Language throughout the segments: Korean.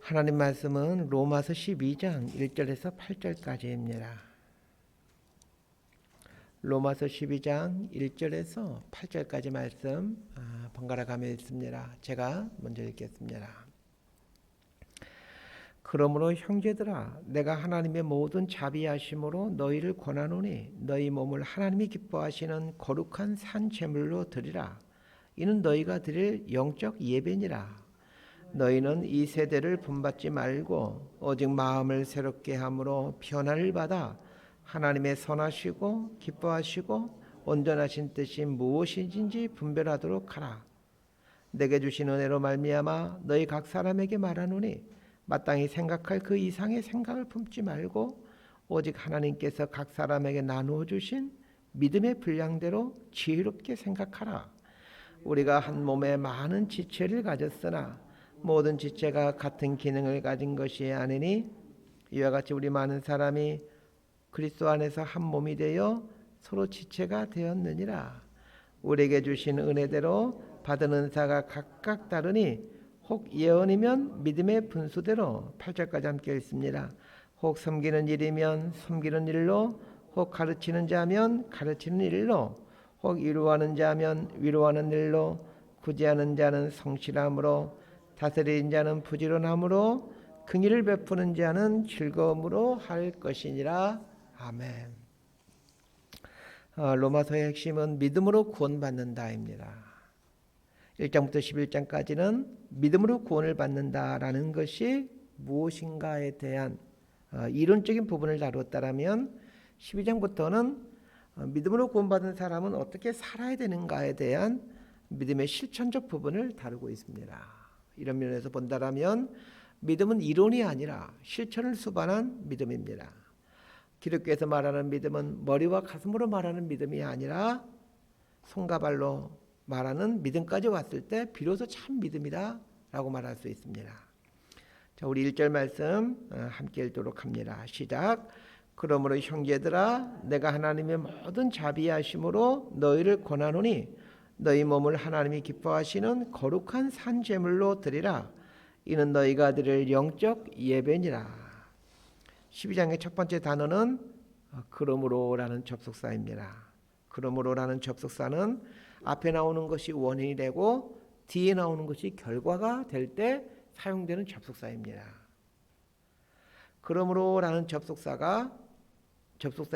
하나님 말씀은 로마서 12장 1절에서 8절까지입니다. 로마서 12장 1절에서 8절까지 말씀 번갈아 가며 읽습니다. 제가 먼저 읽겠습니다. 그러므로 형제들아, 내가 하나님의 모든 자비하심으로 너희를 권하노니 너희 몸을 하나님이 기뻐하시는 거룩한 산 제물로 드리라. 이는 너희가 드릴 영적 예배니라. 너희는 이 세대를 본받지 말고 오직 마음을 새롭게 함으로 변화를 받아 하나님의 선하시고 기뻐하시고 온전하신 뜻이 무엇인지 분별하도록 하라. 내게 주신 은혜로 말미암아 너희 각 사람에게 말하노니 마땅히 생각할 그 이상의 생각을 품지 말고 오직 하나님께서 각 사람에게 나누어 주신 믿음의 분량대로 지혜롭게 생각하라. 우리가 한 몸에 많은 지체를 가졌으나 모든 지체가 같은 기능을 가진 것이 아니니 이와 같이 우리 많은 사람이 그리스도 안에서 한 몸이 되어 서로 지체가 되었느니라. 우리에게 주신 은혜대로 받은 은사가 각각 다르니 혹 예언이면 믿음의 분수대로 8절까지 함께 읽습니다. 혹 섬기는 일이면 섬기는 일로, 혹 가르치는 자면 가르치는 일로, 혹 위로하는 자면 위로하는 일로, 구제하는 자는 성실함으로, 다스리는 자는 부지런함으로, 긍휼을 베푸는 자는 즐거움으로 할 것이니라. 아멘. 로마서의 핵심은 믿음으로 구원받는다입니다. 1장부터 11장까지는 믿음으로 구원을 받는다라는 것이 무엇인가에 대한 이론적인 부분을 다루었다면 12장부터는 믿음으로 구원받은 사람은 어떻게 살아야 되는가에 대한 믿음의 실천적 부분을 다루고 있습니다. 이런 면에서 본다면 믿음은 이론이 아니라 실천을 수반한 믿음입니다. 기독교에서 말하는 믿음은 머리와 가슴으로 말하는 믿음이 아니라 손과 발로 말하는 믿음까지 왔을 때 비로소 참 믿음이다 라고 말할 수 있습니다. 자, 우리 1절 말씀 함께 읽도록 합니다. 시작. 그러므로 형제들아, 내가 하나님의 모든 자비하심으로 너희를 권하노니 너희 몸을 하나님이 기뻐하시는 거룩한 산 제물로 드리라. 이는 너희가 드릴 영적 예배니라. 12장의 첫 번째 단어는 그러므로라는 접속사입니다. 그러므로라는 접속사는 앞에 나오는 것이 원인이 되고 뒤에 나오는 것이 결과가 될 때 사용되는 접속사입니다. 그러므로라는 접속사의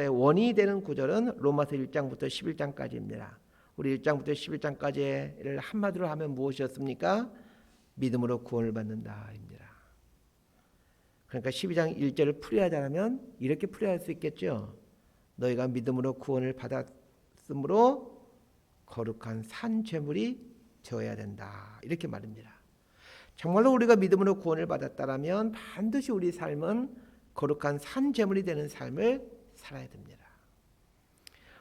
원인이 되는 구절은 로마서 1장부터 11장까지입니다. 우리 1장부터 11장까지를 한마디로 하면 무엇이었습니까? 믿음으로 구원을 받는다입니다. 그러니까 12장 1절을 풀이하자면 이렇게 풀이할 수 있겠죠. 너희가 믿음으로 구원을 받았으므로 거룩한 산 제물이 되어야 된다. 이렇게 말입니다. 정말로 우리가 믿음으로 구원을 받았다면 반드시 우리 삶은 거룩한 산 제물이 되는 삶을 살아야 됩니다.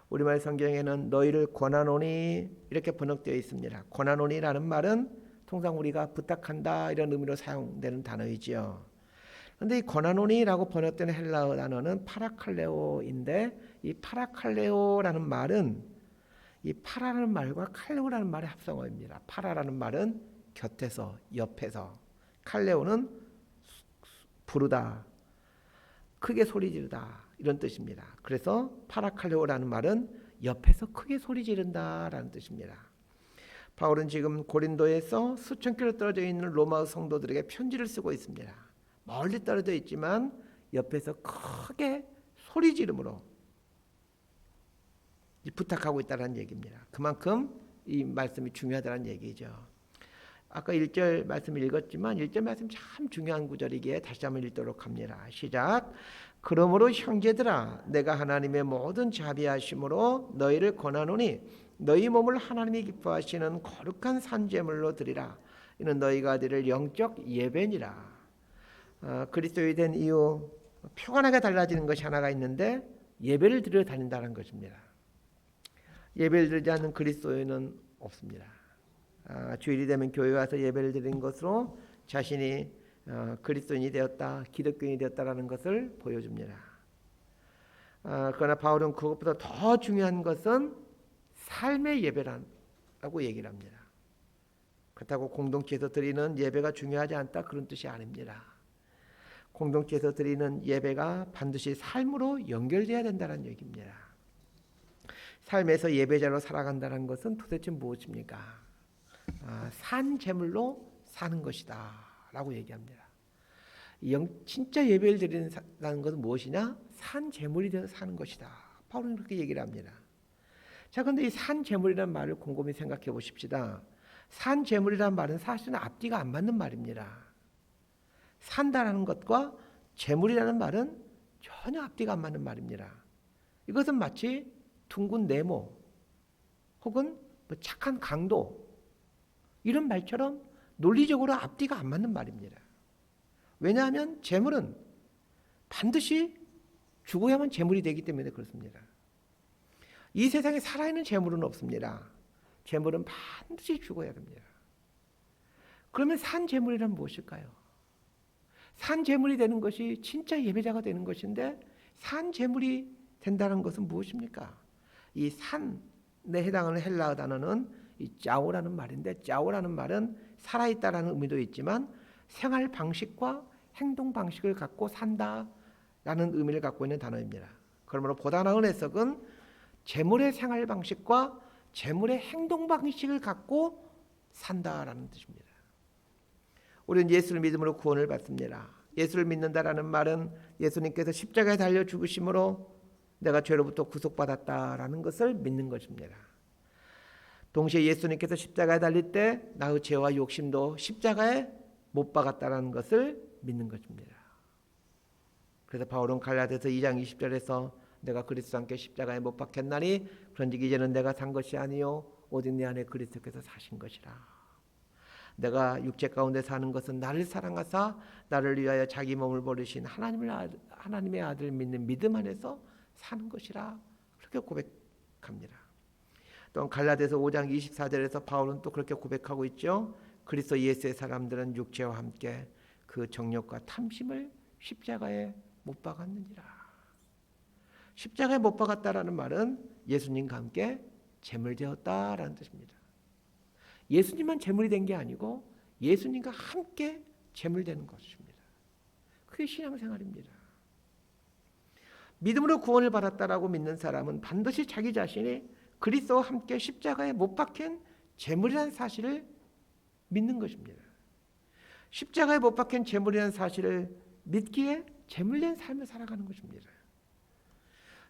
우리말 성경에는 너희를 권하노니 이렇게 번역되어 있습니다. 권하노니라는 말은 통상 우리가 부탁한다 이런 의미로 사용되는 단어이지요. 그런데 이 권하노니라고 번역되는 헬라어 단어는 파라칼레오인데 이 파라칼레오라는 말은 이 파라라는 말과 칼레오라는 말의 합성어입니다. 파라라는 말은 곁에서, 옆에서, 칼레오는 부르다, 크게 소리 지르다 이런 뜻입니다. 그래서 파라칼레오라는 말은 옆에서 크게 소리 지른다라는 뜻입니다. 바울은 지금 고린도에서 수천 킬로 떨어져 있는 로마 성도들에게 편지를 쓰고 있습니다. 멀리 떨어져 있지만 옆에서 크게 소리 지름으로 부탁하고 있다는 얘기입니다. 그만큼 이 말씀이 중요하다는 얘기죠. 아까 1절 말씀 읽었지만 1절 말씀 참 중요한 구절이기에 다시 한번 읽도록 합니다. 시작. 그러므로 형제들아, 내가 하나님의 모든 자비하심으로 너희를 권하노니 너희 몸을 하나님이 기뻐하시는 거룩한 산 제물로 드리라. 이는 너희가 드릴 영적 예배니라. 그리스도인이 된 이후 표관하게 달라지는 것이 하나가 있는데 예배를 드려 다닌다는 것입니다. 예배를 드리지 않는 그리스도인은 없습니다. 주일이 되면 교회 와서 예배를 드리는 것으로 자신이 그리스도인이 되었다, 기독교인이 되었다라는 것을 보여줍니다. 그러나 바울은 그것보다 더 중요한 것은 삶의 예배라고 얘기를 합니다. 그렇다고 공동체에서 드리는 예배가 중요하지 않다 그런 뜻이 아닙니다. 공동체에서 드리는 예배가 반드시 삶으로 연결돼야 된다는 얘기입니다. 삶에서 예배자로 살아간다는 것은 도대체 무엇입니까? 산 제물로 사는 것이다 라고 얘기합니다. 진짜 예배를 드리는 것은 무엇이냐? 산 제물이 되어 사는 것이다. 바울은 그렇게 얘기를 합니다. 자, 그런데 이 산 제물이라는 말을 곰곰이 생각해 보십시다. 산 제물이라는 말은 사실은 앞뒤가 안 맞는 말입니다. 산다라는 것과 제물이라는 말은 전혀 앞뒤가 안 맞는 말입니다. 이것은 마치 둥근 네모 혹은 착한 강도 이런 말처럼 논리적으로 앞뒤가 안 맞는 말입니다. 왜냐하면 제물은 반드시 죽어야만 제물이 되기 때문에 그렇습니다. 이 세상에 살아있는 제물은 없습니다. 제물은 반드시 죽어야 됩니다. 그러면 산 제물이란 무엇일까요? 산 제물이 되는 것이 진짜 예배자가 되는 것인데 산 제물이 된다는 것은 무엇입니까? 이 산에 해당하는 헬라어 단어는 이 짜오라는 말인데 짜오라는 말은 살아있다라는 의미도 있지만 생활 방식과 행동 방식을 갖고 산다라는 의미를 갖고 있는 단어입니다. 그러므로 보다 나은 해석은 재물의 생활 방식과 재물의 행동 방식을 갖고 산다라는 뜻입니다. 우리는 예수를 믿음으로 구원을 받습니다. 예수를 믿는다라는 말은 예수님께서 십자가에 달려 죽으심으로 내가 죄로부터 구속받았다라는 것을 믿는 것입니다. 동시에 예수님께서 십자가에 달릴 때 나의 죄와 욕심도 십자가에 못 박았다라는 것을 믿는 것입니다. 그래서 바울은 갈라디아서 2장 20절에서 내가 그리스도와 함께 십자가에 못 박혔나니 그런즉 이제는 내가 산 것이 아니요 오직 내 안에 그리스도께서 사신 것이라. 내가 육체 가운데 사는 것은 나를 사랑하사 나를 위하여 자기 몸을 버리신 하나님의 아들을 믿는 믿음 안에서 사는 것이라 그렇게 고백합니다. 또한 갈라디아서 5장 24절에서 바울은 또 그렇게 고백하고 있죠. 그리스도 예수의 사람들은 육체와 함께 그 정욕과 탐심을 십자가에 못 박았느니라. 십자가에 못 박았다라는 말은 예수님과 함께 제물되었다라는 뜻입니다. 예수님만 제물이 된 게 아니고 예수님과 함께 제물되는 것입니다. 그게 신앙생활입니다. 믿음으로 구원을 받았다라고 믿는 사람은 반드시 자기 자신이 그리스도와 함께 십자가에 못 박힌 제물이라는 사실을 믿는 것입니다. 십자가에 못 박힌 제물이라는 사실을 믿기에 제물된 삶을 살아가는 것입니다.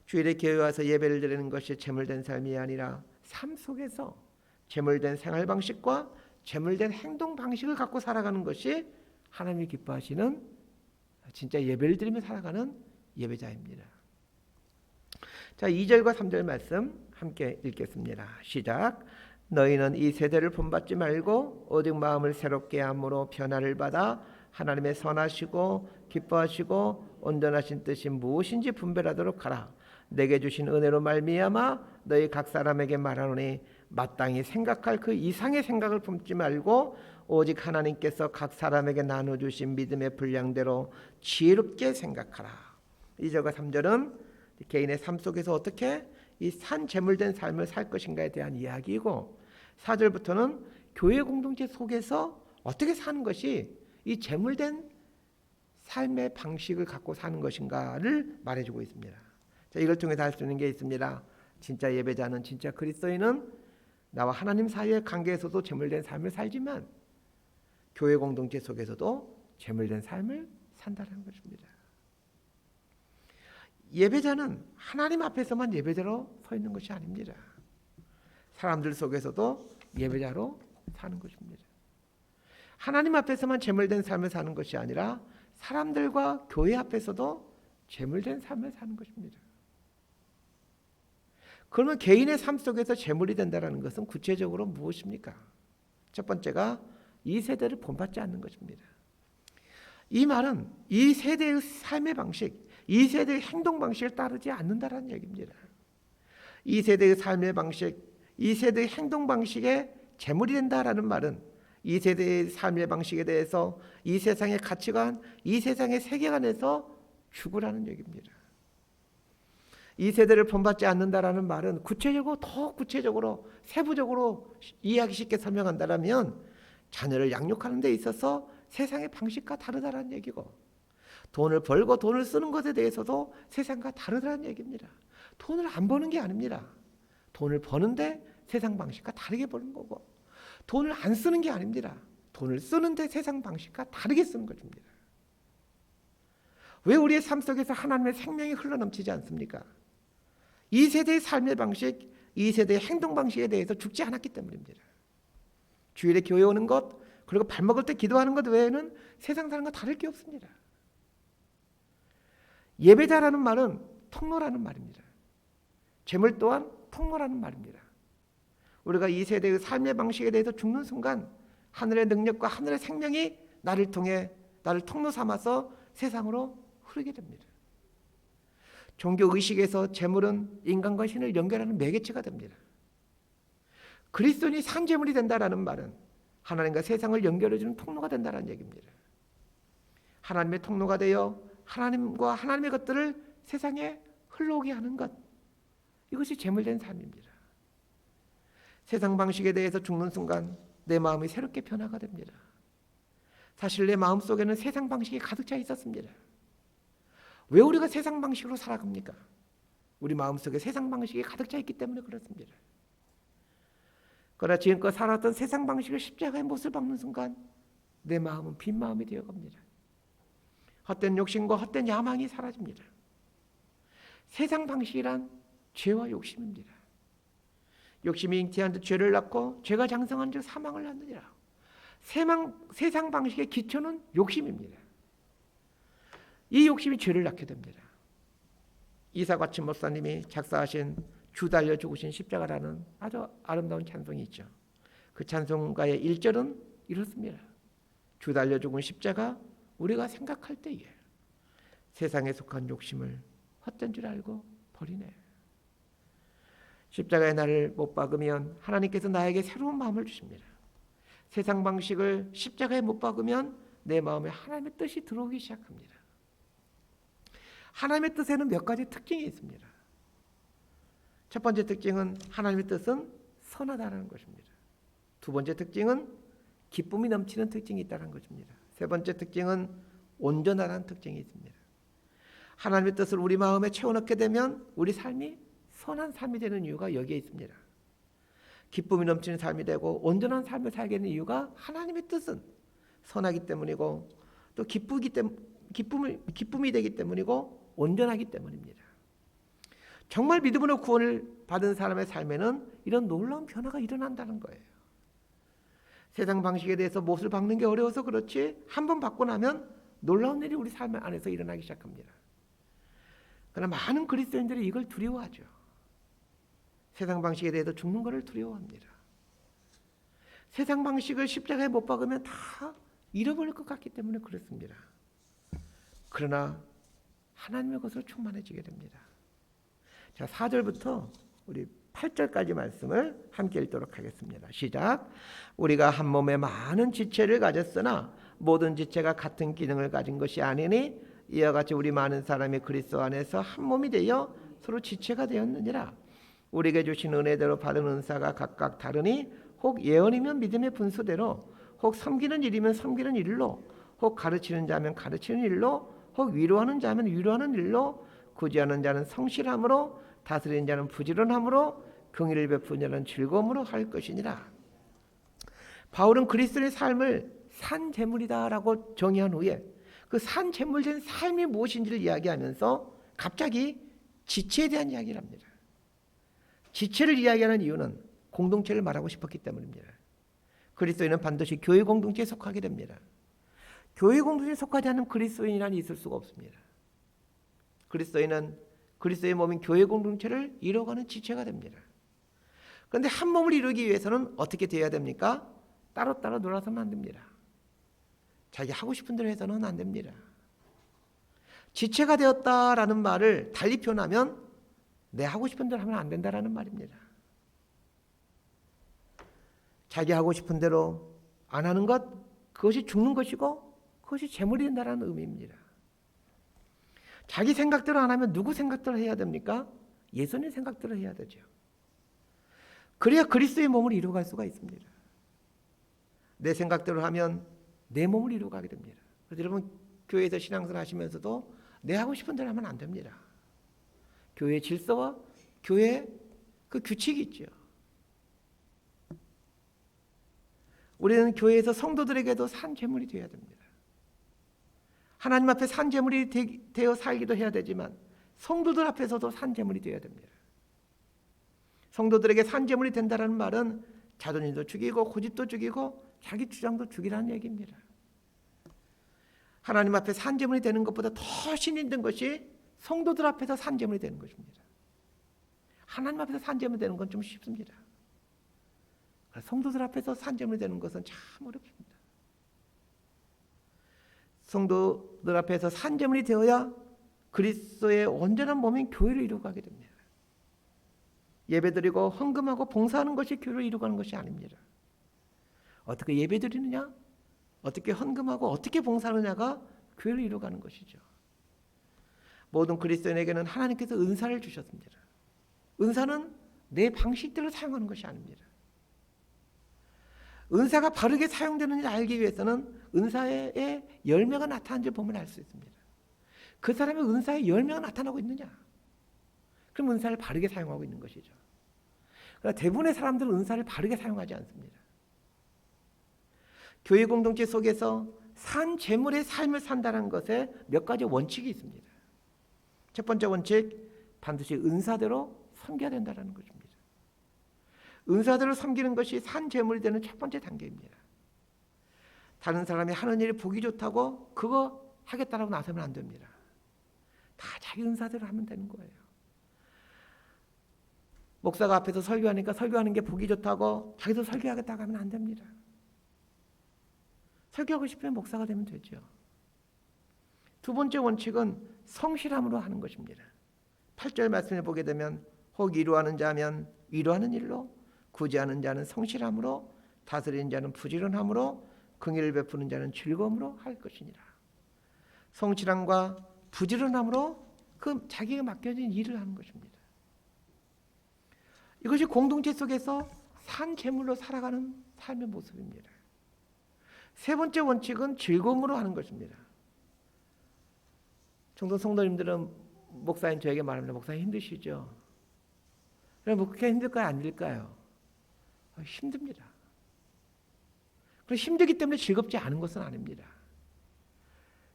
주일에 교회 와서 예배를 드리는 것이 제물된 삶이 아니라 삶 속에서 제물된 생활 방식과 제물된 행동 방식을 갖고 살아가는 것이 하나님이 기뻐하시는 진짜 예배를 드리며 살아가는 예배자입니다. 자, 2절과 3절 말씀 함께 읽겠습니다. 시작. 너희는 이 세대를 본받지 말고 오직 마음을 새롭게 함으로 변화를 받아 하나님의 선하시고 기뻐하시고 온전하신 뜻이 무엇인지 분별하도록 하라. 내게 주신 은혜로 말미암아 너희 각 사람에게 말하노니 마땅히 생각할 그 이상의 생각을 품지 말고 오직 하나님께서 각 사람에게 나눠주신 믿음의 분량대로 지혜롭게 생각하라. 2절과 3절은 개인의 삶 속에서 어떻게 이 산 제물된 삶을 살 것인가에 대한 이야기이고 4절부터는 교회 공동체 속에서 어떻게 사는 것이 이 제물된 삶의 방식을 갖고 사는 것인가를 말해주고 있습니다. 자, 이걸 통해서 알 수 있는 게 있습니다. 진짜 예배자는 진짜 그리스도인은 나와 하나님 사이의 관계에서도 제물된 삶을 살지만 교회 공동체 속에서도 제물된 삶을 산다는 것입니다. 예배자는 하나님 앞에서만 예배자로 서 있는 것이 아닙니다. 사람들 속에서도 예배자로 사는 것입니다. 하나님 앞에서만 제물된 삶을 사는 것이 아니라 사람들과 교회 앞에서도 제물된 삶을 사는 것입니다. 그러면 개인의 삶 속에서 제물이 된다는 것은 구체적으로 무엇입니까? 첫 번째가 이 세대를 본받지 않는 것입니다. 이 말은 이 세대의 삶의 방식, 이 세대의 행동 방식을 따르지 않는다는 얘기입니다. 이 세대의 삶의 방식, 이 세대의 행동 방식에 제물이 된다라는 말은 이 세대의 삶의 방식에 대해서 이 세상의 가치관, 이 세상의 세계관에서 죽으라는 얘기입니다. 이 세대를 본받지 않는다라는 말은 더 구체적으로 세부적으로 이해하기 쉽게 설명한다면 자녀를 양육하는 데 있어서 세상의 방식과 다르다라는 얘기고 돈을 벌고 돈을 쓰는 것에 대해서도 세상과 다르다는 얘기입니다. 돈을 안 버는 게 아닙니다. 돈을 버는데 세상 방식과 다르게 버는 거고, 돈을 안 쓰는 게 아닙니다. 돈을 쓰는데 세상 방식과 다르게 쓰는 것입니다. 왜 우리의 삶 속에서 하나님의 생명이 흘러넘치지 않습니까? 이 세대의 삶의 방식, 이 세대의 행동 방식에 대해서 죽지 않았기 때문입니다. 주일에 교회 오는 것, 그리고 밥 먹을 때 기도하는 것 외에는 세상 사람과 다를 게 없습니다. 예배자라는 말은 통로라는 말입니다. 재물 또한 통로라는 말입니다. 우리가 이 세대의 삶의 방식에 대해서 죽는 순간 하늘의 능력과 하늘의 생명이 나를 통해 나를 통로 삼아서 세상으로 흐르게 됩니다. 종교 의식에서 재물은 인간과 신을 연결하는 매개체가 됩니다. 그리스도인이 산재물이 된다라는 말은 하나님과 세상을 연결해주는 통로가 된다는 얘기입니다. 하나님의 통로가 되어 하나님과 하나님의 것들을 세상에 흘러오게 하는 것, 이것이 재물된 삶입니다. 세상 방식에 대해서 죽는 순간 내 마음이 새롭게 변화가 됩니다. 사실 내 마음속에는 세상 방식이 가득 차 있었습니다. 왜 우리가 세상 방식으로 살아갑니까? 우리 마음속에 세상 방식이 가득 차 있기 때문에 그렇습니다. 그러나 지금껏 살았던 세상 방식을 십자가의 못을 박는 순간 내 마음은 빈 마음이 되어갑니다. 헛된 욕심과 헛된 야망이 사라집니다. 세상 방식이란 죄와 욕심입니다. 욕심이 잉태한 듯 죄를 낳고 죄가 장성한 즉 사망을 낳느니라. 세상 방식의 기초는 욕심입니다. 이 욕심이 죄를 낳게 됩니다. 이사과침 목사님이 작사하신 주 달려 죽으신 십자가라는 아주 아름다운 찬송이 있죠. 그 찬송가의 1절은 이렇습니다. 주 달려 죽은 십자가 우리가 생각할 때에 세상에 속한 욕심을 헛된 줄 알고 버리네. 십자가의 나를 못 박으면 하나님께서 나에게 새로운 마음을 주십니다. 세상 방식을 십자가에 못 박으면 내 마음에 하나님의 뜻이 들어오기 시작합니다. 하나님의 뜻에는 몇 가지 특징이 있습니다. 첫 번째 특징은 하나님의 뜻은 선하다는 것입니다. 두 번째 특징은 기쁨이 넘치는 특징이 있다는 것입니다. 세 번째 특징은 온전하다는 특징이 있습니다. 하나님의 뜻을 우리 마음에 채워넣게 되면 우리 삶이 선한 삶이 되는 이유가 여기에 있습니다. 기쁨이 넘치는 삶이 되고 온전한 삶을 살게 되는 이유가 하나님의 뜻은 선하기 때문이고 또 기쁨이 되기 때문이고 온전하기 때문입니다. 정말 믿음으로 구원을 받은 사람의 삶에는 이런 놀라운 변화가 일어난다는 거예요. 세상 방식에 대해서 못을 박는 게 어려워서 그렇지 한번 받고 나면 놀라운 일이 우리 삶 안에서 일어나기 시작합니다. 그러나 많은 그리스도인들이 이걸 두려워하죠. 세상 방식에 대해서 죽는 것을 두려워합니다. 세상 방식을 십자가에 못 박으면 다 잃어버릴 것 같기 때문에 그렇습니다. 그러나 하나님의 것으로 충만해지게 됩니다. 자, 4절부터 우리 8절까지 말씀을 함께 읽도록 하겠습니다. 시작. 우리가 한 몸에 많은 지체를 가졌으나 모든 지체가 같은 기능을 가진 것이 아니니 이와 같이 우리 많은 사람이 그리스도 안에서 한 몸이 되어 서로 지체가 되었느니라. 우리에게 주신 은혜대로 받은 은사가 각각 다르니 혹 예언이면 믿음의 분수대로, 혹 섬기는 일이면 섬기는 일로, 혹 가르치는 자면 가르치는 일로, 혹 위로하는 자면 위로하는 일로, 구제하는 자는 성실함으로, 다스리는 자는 부지런함으로, 긍휼을 베푸는 자는 즐거움으로 할 것이니라. 바울은 그리스도의 삶을 산 재물이다라고 정의한 후에 그 산 재물된 삶이 무엇인지를 이야기하면서 갑자기 지체에 대한 이야기를 합니다. 지체를 이야기하는 이유는 공동체를 말하고 싶었기 때문입니다. 그리스도인은 반드시 교회 공동체에 속하게 됩니다. 교회 공동체에 속하지 않는 그리스도인이란 있을 수가 없습니다. 그리스도인은 그리스도의 몸인 교회 공동체를 이루어가는 지체가 됩니다. 그런데 한 몸을 이루기 위해서는 어떻게 되어야 됩니까? 따로따로 놀아서는 안 됩니다. 자기 하고 싶은 대로 해서는 안 됩니다. 지체가 되었다라는 말을 달리 표현하면 내 하고 싶은 대로 하면 안 된다라는 말입니다. 자기 하고 싶은 대로 안 하는 것, 그것이 죽는 것이고 그것이 재물이 된다라는 의미입니다. 자기 생각대로 안 하면 누구 생각대로 해야 됩니까? 예수님 생각대로 해야 되죠. 그래야 그리스도의 몸을 이루어갈 수가 있습니다. 내 생각대로 하면 내 몸을 이루어가게 됩니다. 그래서 여러분 교회에서 신앙생활 하시면서도 내 하고 싶은 대로 하면 안 됩니다. 교회의 질서와 교회의 그 규칙이 있죠. 우리는 교회에서 성도들에게도 산 제물이 되어야 됩니다. 하나님 앞에 산 제물이 되어 살기도 해야 되지만 성도들 앞에서도 산 제물이 되어야 됩니다. 성도들에게 산 제물이 된다는 말은 자존심도 죽이고 고집도 죽이고 자기 주장도 죽이라는 얘기입니다. 하나님 앞에 산 제물이 되는 것보다 더 힘든 것이 성도들 앞에서 산 제물이 되는 것입니다. 하나님 앞에서 산 제물이 되는 건 좀 쉽습니다. 성도들 앞에서 산 제물이 되는 것은 참 어렵습니다. 성도들 앞에서 산 제물이 되어야 그리스도의 온전한 몸인 교회를 이루어가게 됩니다. 예배드리고 헌금하고 봉사하는 것이 교회를 이루어가는 것이 아닙니다. 어떻게 예배드리느냐, 어떻게 헌금하고 어떻게 봉사하느냐가 교회를 이루어가는 것이죠. 모든 그리스도인에게는 하나님께서 은사를 주셨습니다. 은사는 내 방식대로 사용하는 것이 아닙니다. 은사가 바르게 사용되는지 알기 위해서는 은사의 열매가 나타난지 보면 알 수 있습니다. 그 사람의 은사의 열매가 나타나고 있느냐? 그럼 은사를 바르게 사용하고 있는 것이죠. 그러나 대부분의 사람들은 은사를 바르게 사용하지 않습니다. 교회 공동체 속에서 산 제물의 삶을 산다는 것에 몇 가지 원칙이 있습니다. 첫 번째 원칙, 반드시 은사대로 섬겨야 된다는 것입니다. 은사대로 섬기는 것이 산 제물이 되는 첫 번째 단계입니다. 다른 사람이 하는 일이 보기 좋다고 그거 하겠다라고 나서면 안 됩니다. 다 자기 은사대로 하면 되는 거예요. 목사가 앞에서 설교하니까 설교하는 게 보기 좋다고 자기도 설교하겠다고 하면 안 됩니다. 설교하고 싶으면 목사가 되면 되죠. 두 번째 원칙은 성실함으로 하는 것입니다. 8절 말씀을 보게 되면 혹 위로하는 자면 위로하는 일로, 구제하는 자는 성실함으로, 다스리는 자는 부지런함으로, 긍휼을 베푸는 자는 즐거움으로 할 것이니라. 성실함과 부지런함으로 그 자기가 맡겨진 일을 하는 것입니다. 이것이 공동체 속에서 산 제물로 살아가는 삶의 모습입니다. 세 번째 원칙은 즐거움으로 하는 것입니다. 종종 성도님들은 목사님 저에게 말합니다. 목사님 힘드시죠? 그럼 그렇게 힘들까요? 안 힘들까요? 힘듭니다. 그리고 힘들기 때문에 즐겁지 않은 것은 아닙니다.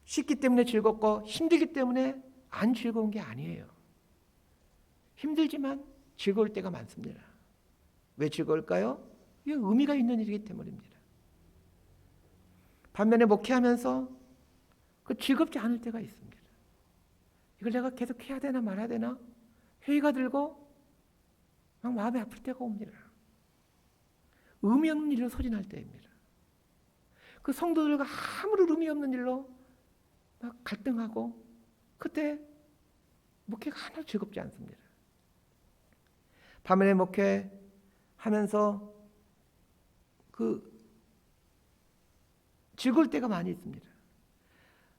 쉽기 때문에 즐겁고 힘들기 때문에 안 즐거운 게 아니에요. 힘들지만 즐거울 때가 많습니다. 왜 즐거울까요? 이게 의미가 있는 일이기 때문입니다. 반면에 목회하면서 그 즐겁지 않을 때가 있습니다. 이걸 내가 계속 해야 되나 말아야 되나 회의가 들고 막 마음이 아플 때가 옵니다. 의미 없는 일로 소진할 때입니다. 그 성도들과 아무런 의미 없는 일로 막 갈등하고 그때 목회가 하나도 즐겁지 않습니다. 반면에 목회하면서 그 즐거울 때가 많이 있습니다.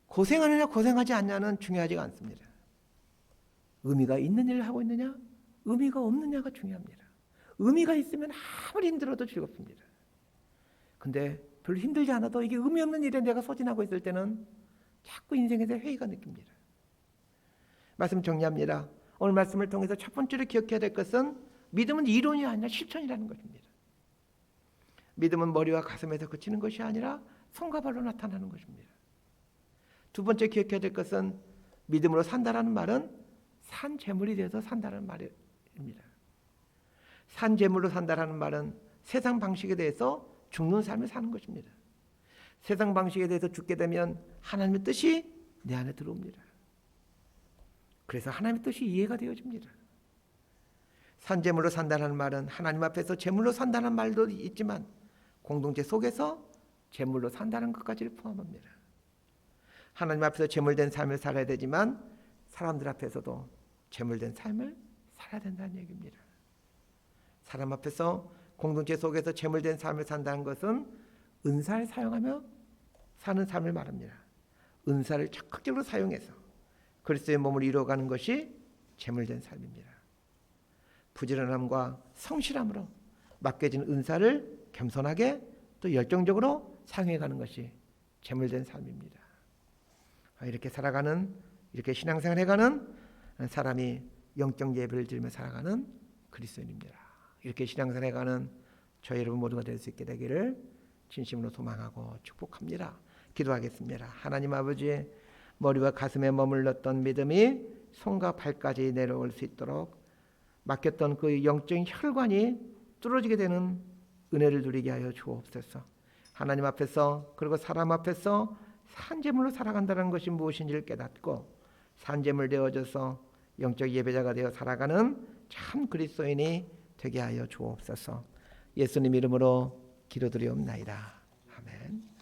고생하느냐 고생하지 않냐는 중요하지가 않습니다. 의미가 있는 일을 하고 있느냐 의미가 없느냐가 중요합니다. 의미가 있으면 아무리 힘들어도 즐겁습니다. 근데 별로 힘들지 않아도 이게 의미 없는 일에 내가 소진하고 있을 때는 자꾸 인생에서 회의가 느낍니다. 말씀 정리합니다. 오늘 말씀을 통해서 첫 번째로 기억해야 될 것은 믿음은 이론이 아니라 실천이라는 것입니다. 믿음은 머리와 가슴에서 그치는 것이 아니라 손과 발로 나타나는 것입니다. 두 번째 기억해야 될 것은 믿음으로 산다라는 말은 산 제물이 되어서 산다는 말입니다. 산 제물로 산다라는 말은 세상 방식에 대해서 죽는 삶을 사는 것입니다. 세상 방식에 대해서 죽게 되면 하나님의 뜻이 내 안에 들어옵니다. 그래서 하나님의 뜻이 이해가 되어집니다. 산 제물로 산다는 말은 하나님 앞에서 제물로 산다는 말도 있지만 공동체 속에서 제물로 산다는 것까지를 포함합니다. 하나님 앞에서 제물된 삶을 살아야 되지만 사람들 앞에서도 제물된 삶을 살아야 된다는 얘기입니다. 사람 앞에서 공동체 속에서 제물된 삶을 산다는 것은 은사를 사용하며 사는 삶을 말합니다. 은사를 적극적으로 사용해서 그리스도의 몸을 이루어가는 것이 제물된 삶입니다. 부지런함과 성실함으로 맡겨진 은사를 겸손하게 또 열정적으로 사용해가는 것이 제물된 삶입니다. 이렇게 살아가는, 이렇게 신앙생활 해가는 사람이 영적 예배를 드리며 살아가는 그리스도인입니다. 이렇게 신앙생활 해가는 저희 여러분 모두가 될 수 있게 되기를 진심으로 소망하고 축복합니다. 기도하겠습니다. 하나님 아버지, 머리와 가슴에 머물렀던 믿음이 손과 발까지 내려올 수 있도록 막혔던 그 영적인 혈관이 뚫어지게 되는 은혜를 누리게 하여 주옵소서. 하나님 앞에서 그리고 사람 앞에서 산제물로 살아간다는 것이 무엇인지를 깨닫고 산제물 되어져서 영적 예배자가 되어 살아가는 참 그리스도인이 되게 하여 주옵소서. 예수님 이름으로 기도드리옵나이다. 아멘.